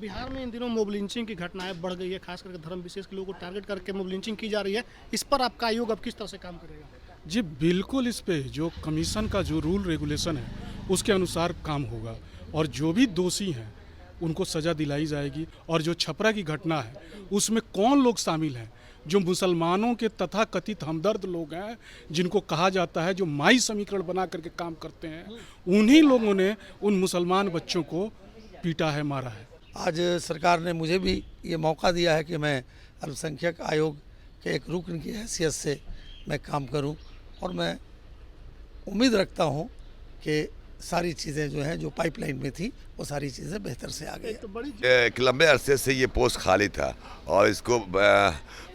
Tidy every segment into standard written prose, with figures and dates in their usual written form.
बिहार में इन दिनों mob lynching की घटनाएं बढ़ गई है, खास करके धर्म विशेष के लोगों को टारगेट करके मॉब लिंचिंग की जा रही है। इस पर आपका आयोग अब किस तरह से काम करेगा? जी बिल्कुल, इस पे जो कमीशन का जो रूल रेगुलेशन है उसके अनुसार काम होगा और जो भी दोषी हैं उनको सज़ा दिलाई जाएगी। और जो छपरा की घटना है उसमें कौन लोग शामिल हैं, जो मुसलमानों के तथाकथित हमदर्द लोग हैं, जिनको कहा जाता है जो माई समीकरण बना करके काम करते हैं, उन्हीं लोगों ने उन मुसलमान बच्चों को पीटा है, मारा है। आज सरकार ने मुझे भी ये मौका दिया है कि मैं अल्पसंख्यक आयोग के एक रुकन की हैसियत से मैं काम करूं और मैं उम्मीद रखता हूं कि सारी चीज़ें जो हैं जो पाइपलाइन में थी वो सारी चीज़ें बेहतर से आ गई। तो बड़ी एक लंबे अरसे से ये पोस्ट खाली था और इसको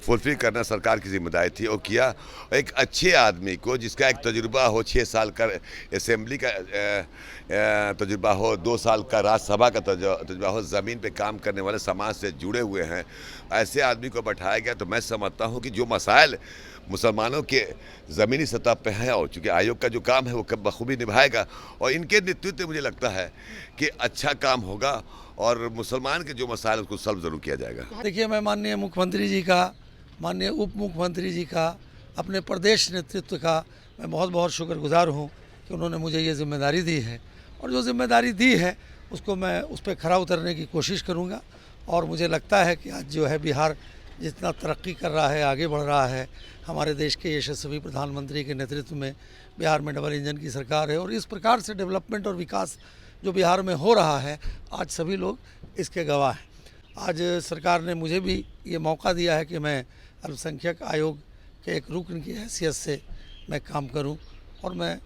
फुलफिल करना सरकार की जिम्मेदारी थी और किया। एक अच्छे आदमी को जिसका एक तजुर्बा हो, 6 साल का असेंबली का तजुर्बा हो, 2 साल का राज्यसभा का तजुर्बा हो, ज़मीन पे काम करने वाले समाज से जुड़े हुए हैं, ऐसे आदमी को बैठाया गया। तो मैं समझता हूँ कि जो मसाइल मुसलमानों के ज़मीनी सतह पे हैं और चूँकि आयोग का जो काम है वो बखूबी निभाएगा और इनके नेतृत्व में मुझे लगता है कि अच्छा काम होगा और मुसलमान के जो मसाइल उसको सॉल्व ज़रूर किया जाएगा। देखिए, मैं माननीय मुख्यमंत्री जी का, माननीय उप मुख्यमंत्री जी का, अपने प्रदेश नेतृत्व का मैं बहुत बहुत शुक्रगुजार हूँ कि उन्होंने मुझे ये जिम्मेदारी दी है और जो जिम्मेदारी दी है उसको मैं उस पर खरा उतरने की कोशिश करूँगा। और मुझे लगता है कि आज जो है बिहार जितना तरक्की कर रहा है, आगे बढ़ रहा है, हमारे देश के यशस्वी प्रधानमंत्री के नेतृत्व में बिहार में डबल इंजन की सरकार है और इस प्रकार से डेवलपमेंट और विकास जो बिहार में हो रहा है आज सभी लोग इसके गवाह हैं। आज सरकार ने मुझे भी ये मौका दिया है कि मैं अल्पसंख्यक आयोग के एक रुकन की हैसियत से मैं काम करूं और मैं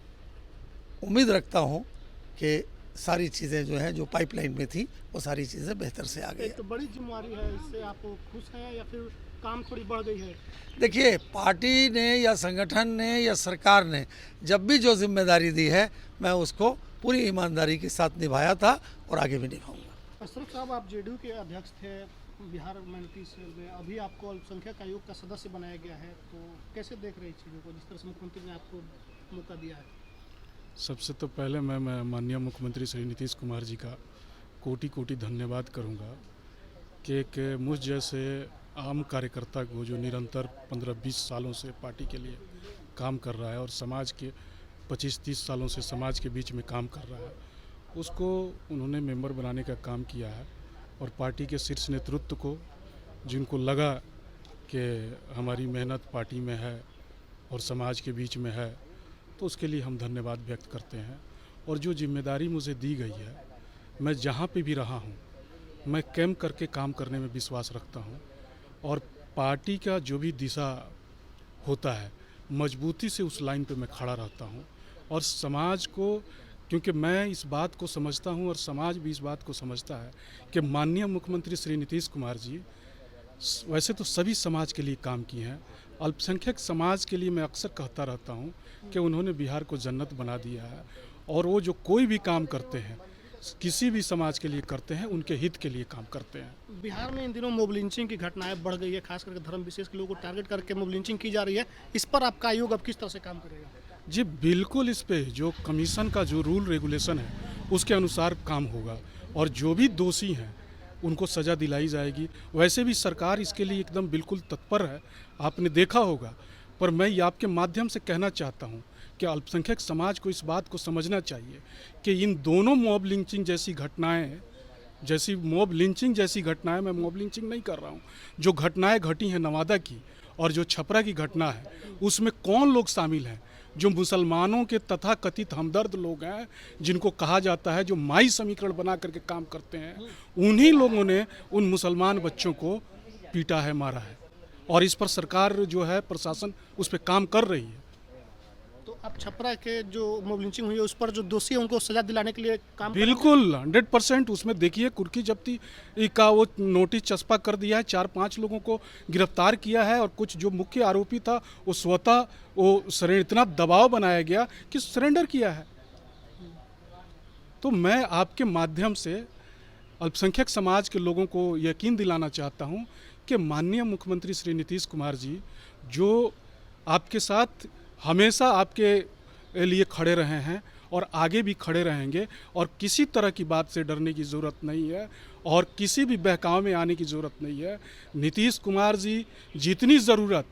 उम्मीद रखता हूं कि सारी चीज़ें जो हैं जो पाइपलाइन में थी वो सारी चीज़ें बेहतर से आ गई। तो बड़ी जिम्मेदारी है, इससे आप खुश हैं या फिर काम थोड़ी बढ़ गई है? देखिए, पार्टी ने या संगठन ने या सरकार ने जब भी जो जिम्मेदारी दी है मैं उसको पूरी ईमानदारी के साथ निभाया था और आगे भी निभाऊंगा। अशरफ साहब, आप जेडीयू के अध्यक्ष थे बिहार में, अभी आपको अल्पसंख्यक आयोग का सदस्य बनाया गया है, तो कैसे देख रही चीज़ों को जिस तरह से मुख्यमंत्री ने आपको मौका दिया है? सबसे तो पहले मैं माननीय मुख्यमंत्री श्री नीतीश कुमार जी का कोटि कोटि धन्यवाद करूंगा कि एक मुझ जैसे आम कार्यकर्ता को जो निरंतर 15-20 सालों से पार्टी के लिए काम कर रहा है और समाज के 25-30 सालों से समाज के बीच में काम कर रहा है, उसको उन्होंने मेंबर बनाने का काम किया है। और पार्टी के शीर्ष नेतृत्व को, जिनको लगा कि हमारी मेहनत पार्टी में है और समाज के बीच में है, तो उसके लिए हम धन्यवाद व्यक्त करते हैं। और जो जिम्मेदारी मुझे दी गई है, मैं जहाँ पे भी रहा हूँ मैं कैंप करके काम करने में विश्वास रखता हूँ और पार्टी का जो भी दिशा होता है मजबूती से उस लाइन पे मैं खड़ा रहता हूँ। और समाज को, क्योंकि मैं इस बात को समझता हूँ और समाज भी इस बात को समझता है कि माननीय मुख्यमंत्री श्री नीतीश कुमार जी वैसे तो सभी समाज के लिए काम किए हैं, अल्पसंख्यक समाज के लिए मैं अक्सर कहता रहता हूं कि उन्होंने बिहार को जन्नत बना दिया है। और वो जो कोई भी काम करते हैं किसी भी समाज के लिए करते हैं, उनके हित के लिए काम करते हैं। बिहार में इन दिनों मॉब लिंचिंग की घटनाएं बढ़ गई है, खास करके धर्म विशेष के लोगों को टारगेट करके मॉब लिंचिंग की जा रही है। इस पर आपका आयोग अब किस तरह से काम करेगा? जी बिल्कुल, इस पे जो कमीशन का जो रूल रेगुलेशन है उसके अनुसार काम होगा और जो भी दोषी हैं उनको सज़ा दिलाई जाएगी। वैसे भी सरकार इसके लिए एकदम बिल्कुल तत्पर है, आपने देखा होगा। पर मैं ये आपके माध्यम से कहना चाहता हूँ कि अल्पसंख्यक समाज को इस बात को समझना चाहिए कि इन दोनों मॉब लिंचिंग जैसी घटनाएं, मैं मॉब लिंचिंग नहीं कर रहा हूँ, जो घटनाएं घटी हैं नवादा की और जो छपरा की घटना है, उसमें कौन लोग शामिल हैं, जो मुसलमानों के तथाकथित हमदर्द लोग हैं, जिनको कहा जाता है जो माई समीकरण बना करके काम करते हैं, उन्हीं लोगों ने उन मुसलमान बच्चों को पीटा है, मारा है। और इस पर सरकार जो है, प्रशासन उस पर काम कर रही है। तो अब छपरा के जो मॉब लिंचिंग हुई है उस पर जो दोषी है उनको सजा दिलाने के लिए काम बिल्कुल 100%। उसमें देखिए कुर्की जब्ती का वो नोटिस चस्पा कर दिया है, 4-5 लोगों को गिरफ्तार किया है और कुछ जो मुख्य आरोपी था वो स्वतः इतना दबाव बनाया गया कि सरेंडर किया है। तो मैं आपके माध्यम से अल्पसंख्यक समाज के लोगों को यकीन दिलाना चाहता हूं कि माननीय मुख्यमंत्री श्री नीतीश कुमार जी जो आपके साथ हमेशा आपके लिए खड़े रहे हैं और आगे भी खड़े रहेंगे और किसी तरह की बात से डरने की ज़रूरत नहीं है। और किसी भी बहकाव में आने की ज़रूरत नहीं है। नीतीश कुमार जी जितनी ज़रूरत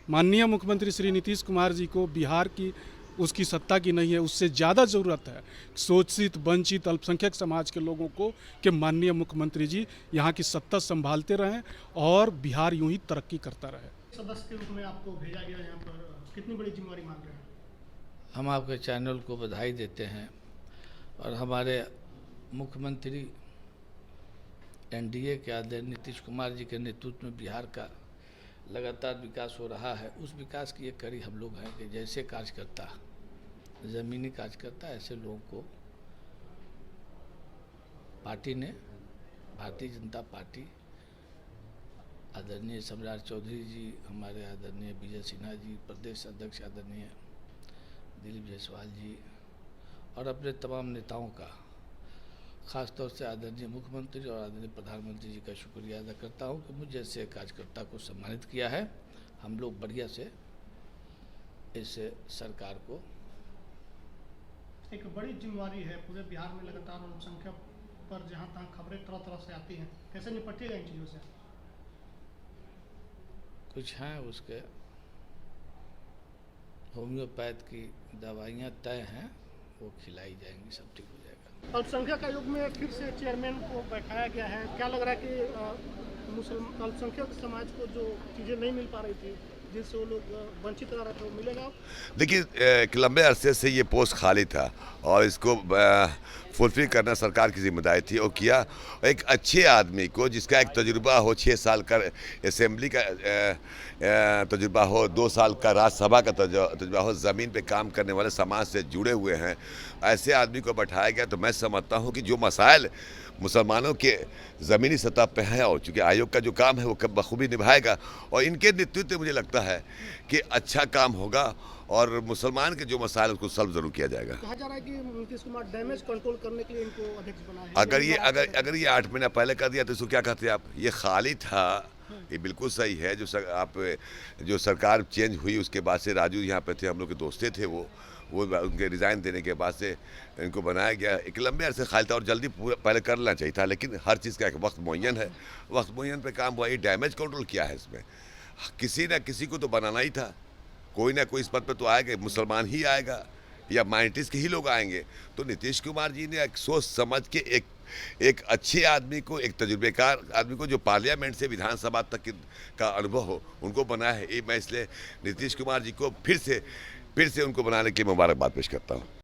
माननीय मुख्यमंत्री श्री नीतीश कुमार जी को बिहार की उसकी सत्ता की नहीं है, उससे ज़्यादा ज़रूरत है शोषित वंचित अल्पसंख्यक समाज के लोगों को कि माननीय मुख्यमंत्री जी यहाँ की सत्ता संभालते रहें और बिहार यूं ही तरक्की करता रहे। सदस्य के रूप में आपको भेजा गया यहाँ पर, कितनी बड़ी जिम्मेवारी मान रहे हैं? हम आपके चैनल को बधाई देते हैं और हमारे मुख्यमंत्री एनडीए के आदरणीय नीतीश कुमार जी के नेतृत्व में बिहार का लगातार विकास हो रहा है। उस विकास की एक कड़ी हम लोग हैं कि जैसे कार्यकर्ता ज़मीनी कार्यकर्ता ऐसे लोगों को पार्टी ने, भारतीय जनता पार्टी, आदरणीय सम्राट चौधरी जी, हमारे आदरणीय विजय सिन्हा जी, प्रदेश अध्यक्ष आदरणीय दिलीप जायसवाल जी और अपने तमाम नेताओं का, खासतौर से आदरणीय मुख्यमंत्री और आदरणीय प्रधानमंत्री जी का शुक्रिया अदा करता हूं कि मुझ जैसे कार्यकर्ता को सम्मानित किया है। हम लोग बढ़िया से इस सरकार को, एक बड़ी जिम्मेवारी है पूरे बिहार में, लगातार अल्पसंख्यक पर जहाँ तहाँ खबरें तरह तरह से आती हैं, कैसे निपटिएगा इन चीज़ों से? कुछ हैं उसके होम्योपैथ की दवाइयाँ तय हैं, वो खिलाई जाएंगी, सब ठीक हो जाएगा। अल्पसंख्यक आयोग में फिर से चेयरमैन को बैठाया गया है, क्या लग रहा है कि मुस्लिम अल्पसंख्यक समाज को जो चीज़ें नहीं मिल पा रही थी, जिससे वो लोग वंचित रह रहे थे, वो मिलेगा? देखिए, एक लंबे अरसे से ये पोस्ट खाली था और इसको फुलफिल करना सरकार की जिम्मेदारी थी और किया। एक अच्छे आदमी को जिसका एक तजुर्बा हो, 6 साल का असेंबली का तजुर्बा हो, 2 साल का राज्यसभा का तजुर्बा हो, ज़मीन पे काम करने वाले समाज से जुड़े हुए हैं, ऐसे आदमी को बैठाया गया। तो मैं समझता हूँ कि जो मसाइल मुसलमानों के ज़मीनी सतह पे है और चूँकि आयोग का जो काम है वो बखूबी निभाएगा और इनके नेतृत्व में मुझे लगता है कि अच्छा काम होगा और मुसलमान के जो मसाइल उसको सॉल्व जरूर किया जाएगा। कहा जा रहा है कि नीतीश कुमार डैमेज कंट्रोल करने के लिए इनको अध्यक्ष बनाया है। अगर ये 8 महीना पहले कर दिया तो इसको क्या कहते हैं आप? ये खाली था, ये बिल्कुल सही है। जो सरकार चेंज हुई उसके बाद से राजू यहाँ पे थे, हम लोग के दोस्ते थे, वो उनके रिज़ाइन देने के बाद से इनको बनाया गया। एक लंबे अरसे खाली था और जल्दी पहले कर लेना चाहिए था, लेकिन हर चीज़ का एक वक्त मुअय्यन है, वक्त मुअय्यन पे काम हुआ। ये डैमेज कंट्रोल किया है इसमें, किसी न किसी को तो बनाना ही था, कोई ना कोई इस पद पर तो आएगा, मुसलमान ही आएगा या माइनॉरिटीज़ के ही लोग आएंगे। तो नीतीश कुमार जी ने एक सोच समझ के एक अच्छे आदमी को, एक तजुर्बेकार आदमी को जो पार्लियामेंट से विधानसभा तक का अनुभव हो, उनको बनाया है। मैं इसलिए नीतीश कुमार जी को फिर से उनको बनाने की मुबारकबाद पेश करता हूँ।